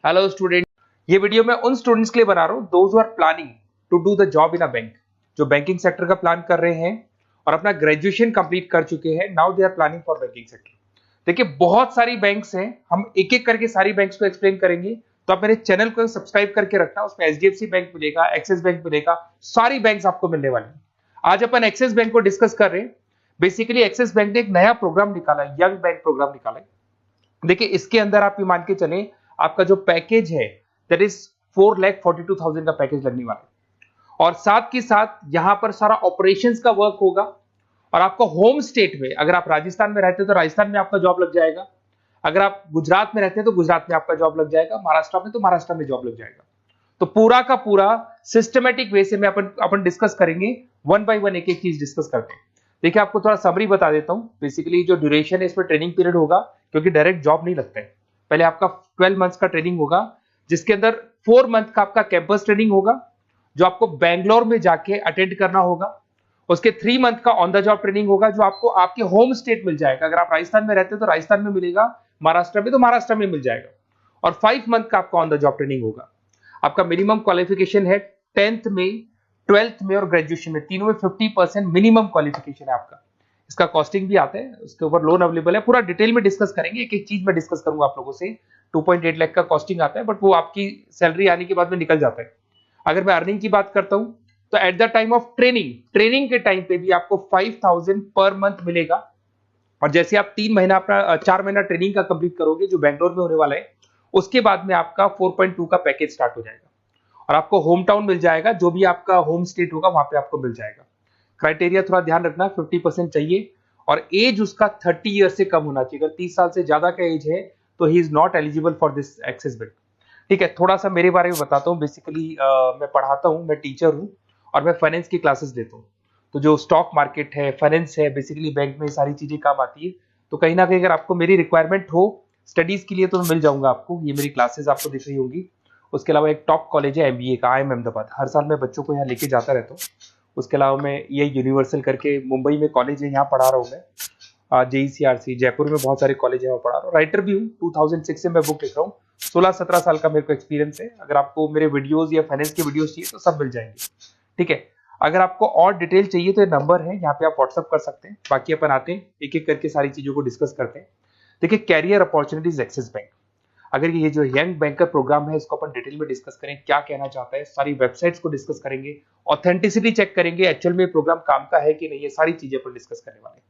Hello student, ये video मैं उन स्टूडेंट्स के लिए बना रहा हूँ those who are planning to do the job in a bank, जो बैंकिंग सेक्टर का प्लान कर रहे हैं और अपना ग्रेजुएशन कंप्लीट कर चुके हैं। Now they are planning for banking sector. देखिए, बहुत सारी बैंक्स हैं, हम एक एक करके सारी बैंक्स को एक्सप्लेन करेंगे। तो आप मेरे चैनल को सब्सक्राइब करके रखना, उसमें एचडीएफसी बैंक मिलेगा, एक्सिस बैंक मिलेगा, सारी बैंक्स आपको मिलने वाली है। आज अपन एक्सिस बैंक को डिस्कस कर रहे हैं। बेसिकली एक्सिस बैंक ने एक नया प्रोग्राम निकाला है, यंग बैंक प्रोग्राम निकाला है। देखिए, इसके अंदर आप ये मान के चले, आपका जो पैकेज है दैट इज 4,42,000 का पैकेज लगने वाला है। और साथ के साथ यहां पर सारा ऑपरेशंस का वर्क होगा। और आपका होम स्टेट में, अगर आप राजस्थान में रहते हैं तो राजस्थान में आपका जॉब लग जाएगा, अगर आप गुजरात में रहते हैं तो गुजरात में आपका जॉब लग जाएगा, महाराष्ट्र में तो महाराष्ट्र में जॉब लग जाएगा। तो पूरा का पूरा सिस्टमेटिक वे से में अपन डिस्कस करेंगे, वन बाय वन एक एक चीज डिस्कस करते हैं। देखिए, आपको थोड़ा समरी बता देता हूं। बेसिकली जो ड्यूरेशन है, इसमें ट्रेनिंग पीरियड होगा, क्योंकि डायरेक्ट जॉब नहीं लगता है। पहले आपका 12 मंथ्स का ट्रेनिंग होगा, जिसके अंदर 4 मंथ का आपका कैंपस ट्रेनिंग होगा, जो आपको बैंगलोर में जाके अटेंड करना होगा। उसके 3 मंथ का ऑन द जॉब ट्रेनिंग होगा, जो आपको आपके होम स्टेट मिल जाएगा। अगर आप राजस्थान में रहते हो तो राजस्थान में मिलेगा, महाराष्ट्र में तो महाराष्ट्र में मिल जाएगा। और 5 मंथ का आपका ऑन द जॉब ट्रेनिंग होगा। आपका मिनिमम क्वालिफिकेशन है 10th में, 12th में और ग्रेजुएशन में, तीनों में 50% मिनिमम क्वालिफिकेशन है आपका। इसका कॉस्टिंग भी आता है, उसके ऊपर लोन अवेलेबल है। पूरा डिटेल में डिस्कस करेंगे, एक एक चीज में डिस्कस करूंगा आप लोगों से। 2.8 लाख का कॉस्टिंग आता है, बट वो आपकी सैलरी आने के बाद में निकल जाता है। अगर मैं अर्निंग की बात करता हूं तो at the time of training के टाइम पे भी आपको 5,000 पर मंथ मिलेगा। और जैसे आप 4 महीना ट्रेनिंग का कंप्लीट करोगे, जो बैंगलोर में होने वाला है, उसके बाद में आपका 4.2 का पैकेज स्टार्ट हो जाएगा। और आपको होम टाउन मिल जाएगा, जो भी आपका होम स्टेट होगा वहां पे आपको मिल जाएगा। क्राइटेरिया थोड़ा ध्यान रखना, 50% चाहिए और एज उसका 30 ईयर से कम होना चाहिए। अगर 30 साल से ज्यादा का एज है तो he is not eligible for this Axis Bank. ठीक है, थोड़ा सा मेरे बारे में बताता हूँ। बेसिकली मैं पढ़ाता हूँ, मैं टीचर हूँ और मैं फाइनेंस की क्लासेस देता हूँ। तो जो स्टॉक मार्केट है, फाइनेंस है, बेसिकली बैंक में सारी चीजें काम आती है। तो कहीं ना कहीं अगर आपको मेरी रिक्वायरमेंट हो स्टडीज के लिए तो मैं मिल जाऊंगा आपको। ये मेरी क्लासेस आपको दिख रही होंगी। उसके अलावा एक टॉप कॉलेज है एमबीए का, IIM अहमदाबाद। हर साल मैं बच्चों को यहाँ लेके जाता रहता हूँ। उसके अलावा मैं ये यूनिवर्सल करके मुंबई में कॉलेज है, यहाँ पढ़ा रहा हूँ मैं। JECRC जयपुर में बहुत सारे कॉलेज है, वहाँ पढ़ा रहा हूँ। राइटर भी हूँ, 2006 से मैं बुक लिख रहा हूँ। 16-17 साल का मेरे को एक्सपीरियंस है। अगर आपको मेरे वीडियोस या फाइनेंस के वीडियोस चाहिए तो सब मिल जाएंगे। ठीक है, अगर आपको और डिटेल चाहिए तो ये नंबर है, यहाँ पे आप व्हाट्सअप कर सकते हैं। बाकी अपन आते हैं एक एक करके सारी चीजों को डिस्कस करते हैं। देखिए, कैरियर अपॉर्चुनिटीज एक्सिस बैंक। अगर ये जो यंग बैंकर प्रोग्राम है, इसको अपन डिटेल में डिस्कस करें, क्या कहना चाहता है, सारी वेबसाइट्स को डिस्कस करेंगे, ऑथेंटिसिटी चेक करेंगे, एक्चुअल में प्रोग्राम काम का है कि नहीं, ये सारी चीजें अपन डिस्कस करने वाले हैं।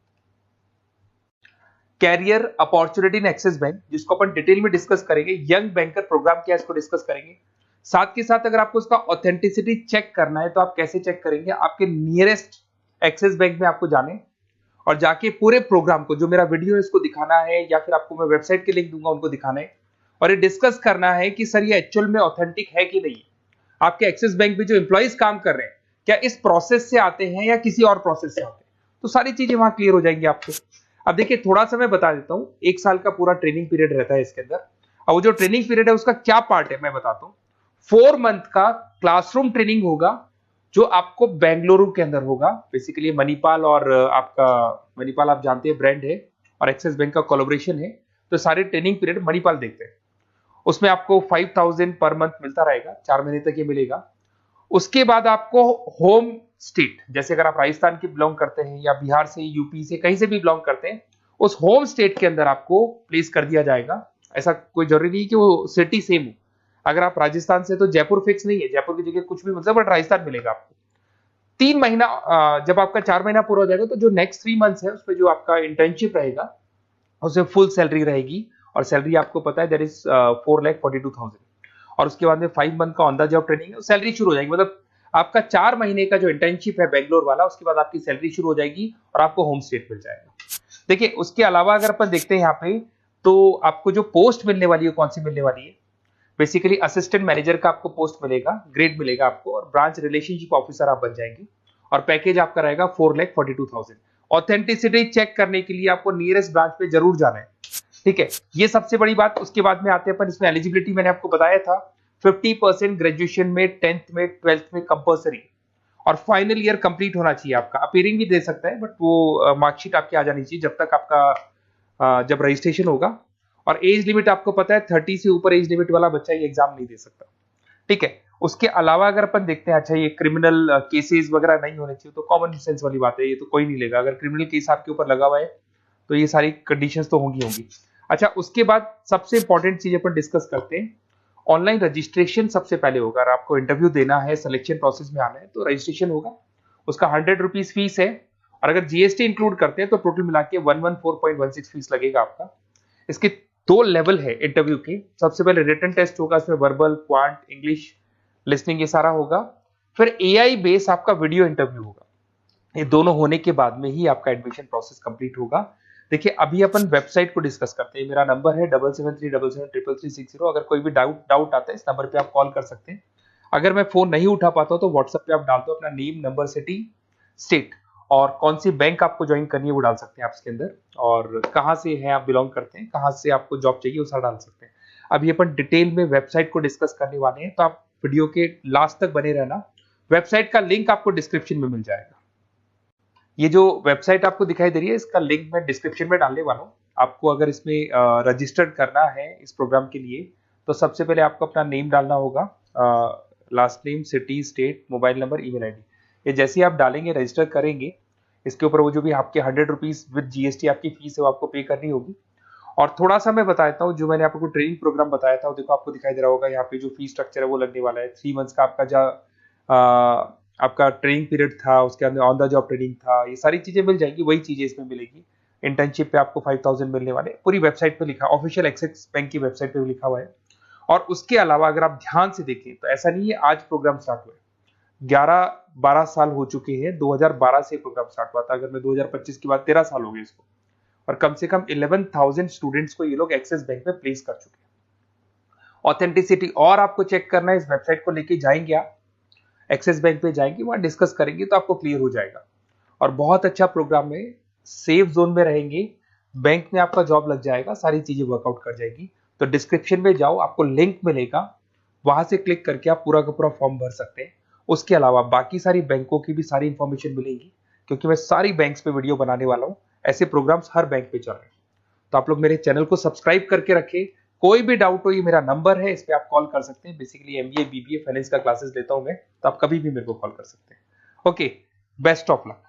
Career opportunity in Axis Bank, जिसको अपन डिटेल में डिस्कस करेंगे। यंग बैंकर प्रोग्राम क्या है, इसको डिस्कस करेंगे। साथ के साथ अगर आपको इसका ऑथेंटिसिटी चेक करना है तो आप कैसे चेक करेंगे, आपके नियरेस्ट एक्सिस बैंक में आपको जाने और जाके पूरे प्रोग्राम को, जो मेरा वीडियो है इसको दिखाना है, या फिर आपको मैं वेबसाइट के लिंक दूंगा उनको दिखाना है। और ये डिस्कस करना है कि सर ये एक्चुअल में ऑथेंटिक है कि नहीं। आपके एक्सिस बैंक में जो एम्प्लॉइज काम कर रहे हैं, क्या इस प्रोसेस से आते हैं या किसी और प्रोसेस से आते हैं, तो सारी चीजें वहां क्लियर हो जाएंगी आपको। अब देखिए, थोड़ा सा मैं बता देता हूँ। 1 साल का पूरा ट्रेनिंग पीरियड रहता है इसके अंदर। अब वो जो ट्रेनिंग पीरियड है उसका क्या पार्ट है मैं बताता हूँ। 4 मंथ का क्लासरूम ट्रेनिंग होगा, जो आपको बेंगलुरु के अंदर होगा। बेसिकली मणिपाल और आपका मणिपाल आप जानते हैं ब्रांड है, और एक्सिस बैंक का कोलैबोरेशन है। तो सारे ट्रेनिंग पीरियड मणिपाल देखते हैं। उसमें आपको 5,000 पर मंथ मिलता रहेगा, 4 महीने तक ये मिलेगा। उसके बाद आपको होम स्टेट, जैसे अगर आप राजस्थान के बिलोंग करते हैं या बिहार से, यूपी से, कहीं से भी बिलोंग करते हैं, उस होम स्टेट के अंदर आपको प्लेस कर दिया जाएगा। ऐसा कोई जरूरी नहीं कि वो सिटी सेम हो। अगर आप राजस्थान से तो जयपुर फिक्स नहीं है, जयपुर की जगह कुछ भी मिलता है, बट राजस्थान मिलेगा आपको। 3 महीना, जब आपका 4 महीना पूरा हो जाएगा तो जो नेक्स्ट 3 मंथ्स है उसमें जो आपका इंटर्नशिप रहेगा उसमें फुल सैलरी रहेगी। और सैलरी आपको पता है दैट इज 4,42,000। और उसके बाद में 5 मंथ का ऑन द जॉब ट्रेनिंग है, सैलरी शुरू हो जाएगी। मतलब आपका 4 महीने का जो इंटर्नशिप है बेंगलोर वाला, उसके बाद आपकी सैलरी शुरू हो जाएगी और आपको होम स्टेट मिल जाएगा। देखिए, उसके अलावा अगर अपन देखते हैं यहाँ पे, तो आपको जो पोस्ट मिलने वाली है कौन सी मिलने वाली है। बेसिकली असिस्टेंट मैनेजर का आपको पोस्ट मिलेगा, ग्रेड मिलेगा आपको, और ब्रांच रिलेशनशिप ऑफिसर आप बन जाएंगे। और पैकेज आपका रहेगा 4,42,000। ऑथेंटिसिटी चेक करने के लिए आपको नियरेस्ट ब्रांच पे जरूर जाना है। ठीक है, ये सबसे बड़ी बात। उसके बाद में आते हैं अपन, इसमें एलिजिबिलिटी मैंने आपको बताया था 50% ग्रेजुएशन में, 10th में, 12th में कंपल्सरी, और फाइनल ईयर कंप्लीट होना चाहिए आपका। अपीयरिंग भी दे सकता है, बट वो मार्कशीट आपकी आ जानी चाहिए जब तक आपका जब रजिस्ट्रेशन होगा। और एज लिमिट आपको पता है 30 से ऊपर एज लिमिट वाला बच्चा ये एग्जाम नहीं दे सकता, ठीक है। उसके अलावा अगर अपन देखते हैं, अच्छा ये क्रिमिनल केसेस वगैरह नहीं होने चाहिए, तो कॉमन सेंस वाली बात है, ये तो कोई नहीं लेगा। अगर क्रिमिनल केस आपके ऊपर लगा हुआ है तो ये सारी कंडीशंस तो होंगी। अच्छा, उसके बाद सबसे इंपॉर्टेंट चीज अपन डिस्कस करते हैं, ऑनलाइन रजिस्ट्रेशन सबसे पहले होगा। अगर आपको इंटरव्यू देना है, सिलेक्शन प्रोसेस में आना है, तो रजिस्ट्रेशन होगा, उसका 100 रुपीज फीस है, और अगर जीएसटी इंक्लूड करते हैं तो टोटल मिला के 114.16 फीस लगेगा आपका। इसके 2 लेवल है इंटरव्यू के, सबसे पहले रिटन टेस्ट होगा, इसमें वर्बल, क्वांट, इंग्लिश, लिसनिंग ये सारा होगा, फिर एआई बेस आपका वीडियो इंटरव्यू होगा। ये दोनों होने के बाद में ही आपका एडमिशन प्रोसेस कंप्लीट होगा। देखिए अभी अपन वेबसाइट को डिस्कस करते हैं। मेरा नंबर है 7737733360। अगर कोई भी डाउट आता है इस नंबर पे आप कॉल कर सकते हैं। अगर मैं फोन नहीं उठा पाता हूं तो व्हाट्सएप पे आप डाल दो अपना नेम, नंबर, सिटी, स्टेट और कौन सी बैंक आपको ज्वाइन करनी है वो डाल सकते हैं आप इसके अंदर, और कहाँ से है आप बिलोंग करते हैं, कहाँ से आपको जॉब चाहिए वो सारा डाल सकते हैं। अभी अपन डिटेल में वेबसाइट को डिस्कस करने वाले हैं, तो आप वीडियो के लास्ट तक बने रहना। वेबसाइट का लिंक आपको डिस्क्रिप्शन में मिल जाएगा। ये जो वेबसाइट आपको दिखाई दे रही है, इसका लिंक मैं डिस्क्रिप्शन में डालने वाला हूँ। आपको अगर इसमें रजिस्टर्ड करना है इस प्रोग्राम के लिए, तो सबसे पहले आपको अपना नेम डालना होगा, last name, city, state, mobile number, email ID. ये जैसे ही आप डालेंगे, रजिस्टर करेंगे, इसके ऊपर वो जो भी आपके 100 रुपीज विद जीएसटी आपकी फीस है वो आपको पे करनी होगी। और थोड़ा सा मैं बता देता हूँ, जो मैंने आपको ट्रेनिंग प्रोग्राम बताया था, देखो आपको दिखाई दे रहा होगा यहाँ पे जो फीस स्ट्रक्चर है वो लगने वाला है। 3 मंथ्स का आपका ट्रेनिंग पीरियड था, उसके अंदर ऑन द जॉब ट्रेनिंग था, ये सारी चीजें मिल जाएंगी, वही चीजें इसमें मिलेगी। इंटर्नशिप पे आपको 5000 मिलने वाले, पूरी वेबसाइट पे लिखा, ऑफिशियल एक्सिस बैंक की वेबसाइट पे भी लिखा हुआ है। और उसके अलावा अगर आप ध्यान से देखें तो ऐसा नहीं है आज प्रोग्राम स्टार्ट हुआ है, 11-12 साल हो चुके हैं। 2012 से प्रोग्राम स्टार्ट हुआ था, अगर मैं 2025 के बाद 13 साल हो गए इसको, और कम से कम 11,000 स्टूडेंट्स को ये लोग एक्सिस बैंक में प्लेस कर चुके हैं। ऑथेंटिसिटी और आपको चेक करना है, इस वेबसाइट को लेके जाएंगे आप, एक्सिस बैंक पे जाएंगे, वहां डिस्कस करेंगे तो आपको क्लियर हो जाएगा। और बहुत अच्छा प्रोग्राम है, सेफ जोन में रहेंगे, बैंक में आपका जॉब लग जाएगा, सारी चीजें वर्कआउट कर जाएगी। तो डिस्क्रिप्शन में जाओ, आपको लिंक मिलेगा, वहां से क्लिक करके आप पूरा का पूरा फॉर्म भर सकते हैं। उसके अलावा बाकी सारी बैंकों की भी सारी इंफॉर्मेशन मिलेगी, क्योंकि मैं सारी बैंक्स पे वीडियो बनाने वाला हूं, ऐसे प्रोग्राम्स हर बैंक पे चल रहे हैं। तो आप लोग मेरे चैनल को सब्सक्राइब करके रखें। कोई भी डाउट हो, ये मेरा नंबर है, इस पे आप कॉल कर सकते हैं। बेसिकली एमबीए, बीबीए, फाइनेंस का क्लासेस लेता हूं मैं, तो आप कभी भी मेरे को कॉल कर सकते हैं। Okay, best of luck.